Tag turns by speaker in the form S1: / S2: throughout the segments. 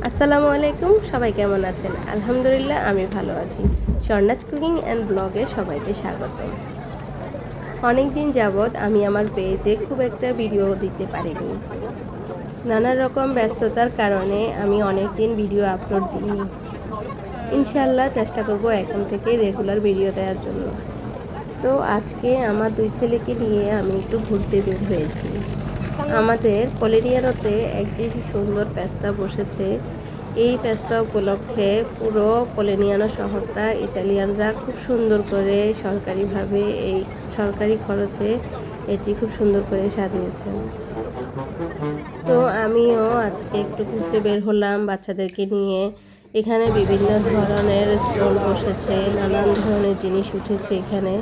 S1: আসসালামু আলাইকুম, সবাই কেমন আছেন? আলহামদুলিল্লাহ আমি ভালো আছি। স্বর্ণাজ কুকিং অ্যান্ড ব্লগে সবাইকে স্বাগত। অনেক দিন যাবৎ আমি আমার পেজে খুব একটা ভিডিও দিতে পারিনি। নানা রকম ব্যস্ততার কারণে আমি অনেক দিন ভিডিও আপলোড দিইনি। ইনশাআল্লাহ চেষ্টা করব এখন থেকে রেগুলার ভিডিও দেওয়ার জন্য। তো আজকে আমার 2 ছেলেকে নিয়ে আমি একটু ঘুরতে বের হয়েছি। আমাদের কলেরিয়ানোতে একটি সুন্দর পেস্তা বসেছে। এই পেস্তা উপলক্ষে পুরো কলেনিয়ানো শহরটা ইতালিয়ানরা খুব সুন্দর করে সরকারিভাবে এই সরকারি খরচে এটি খুব সুন্দর করে সাজিয়েছেন। তো আমিও আজকে একটু ঘুরতে বের হলাম বাচ্চাদেরকে নিয়ে। এখানে বিভিন্ন ধরনের স্টল বসেছে, নানান ধরনের জিনিস উঠেছে এখানে।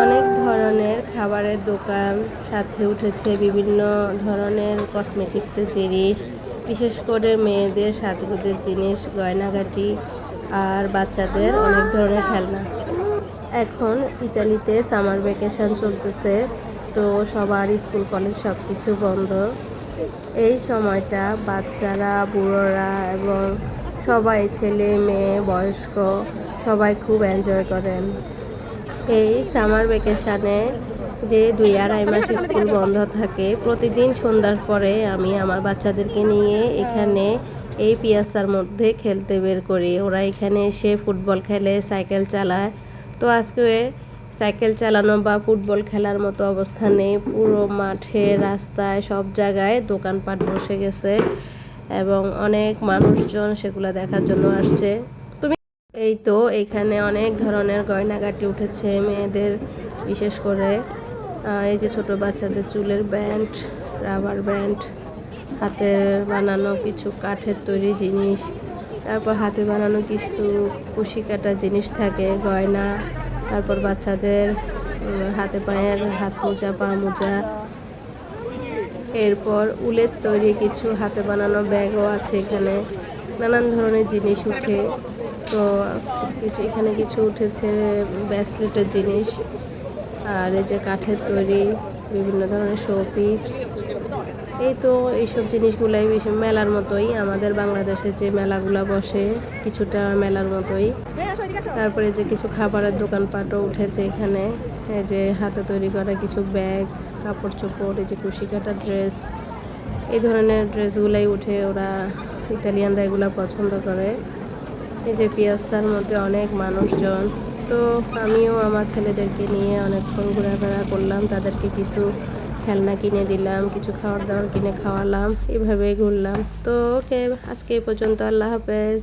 S1: অনেক ধরনের খাবারের দোকান, সাথে উঠেছে বিভিন্ন ধরনের কসমেটিক্সের জিনিস, বিশেষ করে মেয়েদের সাজগোজের জিনিস, গয়নাগাটি আর বাচ্চাদের অনেক ধরনের খেলনা। এখন ইতালিতে সামার ভ্যাকেশন চলতেছে, তো সবার স্কুল কলেজ সব কিছু বন্ধ। এই সময়টা বাচ্চারা, বুড়োরা এবং সবাই, ছেলে মেয়ে বয়স্ক সবাই খুব এনজয় করেন। এই সামার ভ্যাকেশানে যে 2-2.5 মাস স্কুল বন্ধ থাকে, প্রতিদিন সন্ধ্যার পরে আমি আমার বাচ্চাদেরকে নিয়ে এখানে এই পিয়াসার মধ্যে খেলতে বের করি। ওরা এখানে এসে ফুটবল খেলে, সাইকেল চালায়। তো আজকে সাইকেল চালানো বা ফুটবল খেলার মতো অবস্থা নেই। পুরো মাঠে, রাস্তায়, সব জায়গায় দোকানপাট বসে গেছে এবং অনেক মানুষজন সেগুলো দেখার জন্য আসছে। এই তো এখানে অনেক ধরনের গয়নাগাটি উঠেছে মেয়েদের, বিশেষ করে এই যে ছোট বাচ্চাদের চুলের ব্যান্ড, রাবার ব্যান্ড, হাতের বানানো কিছু কাঠের তৈরি জিনিস, তারপর হাতে বানানো কিছু কুশি কাটা জিনিস থাকে, গয়না, তারপর বাচ্চাদের হাতে পায়ের হাত মোজা, পা মোজা, এরপর উলের তৈরি কিছু হাতে বানানো ব্যাগও আছে এখানে। নানান ধরনের জিনিস উঠে। তো এখানে কিছু উঠেছে ব্রেসলেটের জিনিস, আর এই যে কাঠের তৈরি বিভিন্ন ধরনের শোপিস। এই তো এইসব জিনিসগুলাই বেশি মেলার মতোই, আমাদের বাংলাদেশে যে মেলাগুলা বসে কিছুটা মেলার মতোই। তারপরে যে কিছু খাবারের দোকানপাটও উঠেছে এখানে। এই যে হাতে তৈরি করা কিছু ব্যাগ, কাপড় চোপড়, এই যে কুশি কাটা ড্রেস, এই ধরনের ড্রেসগুলাই উঠে। ওরা ইতালিয়ানরা এগুলা পছন্দ করে। এই যে পিয়াসার মধ্যে অনেক মানুষজন। তো আমিও আমার ছেলেদেরকে নিয়ে অনেকক্ষণ ঘোরাফেরা করলাম, তাদেরকে কিছু খেলনা কিনে দিলাম, কিছু খাবার দাবার কিনে খাওয়ালাম, এভাবেই ঘুরলাম। তো ওকে, আজকে এই পর্যন্ত। আল্লাহ হাফেজ।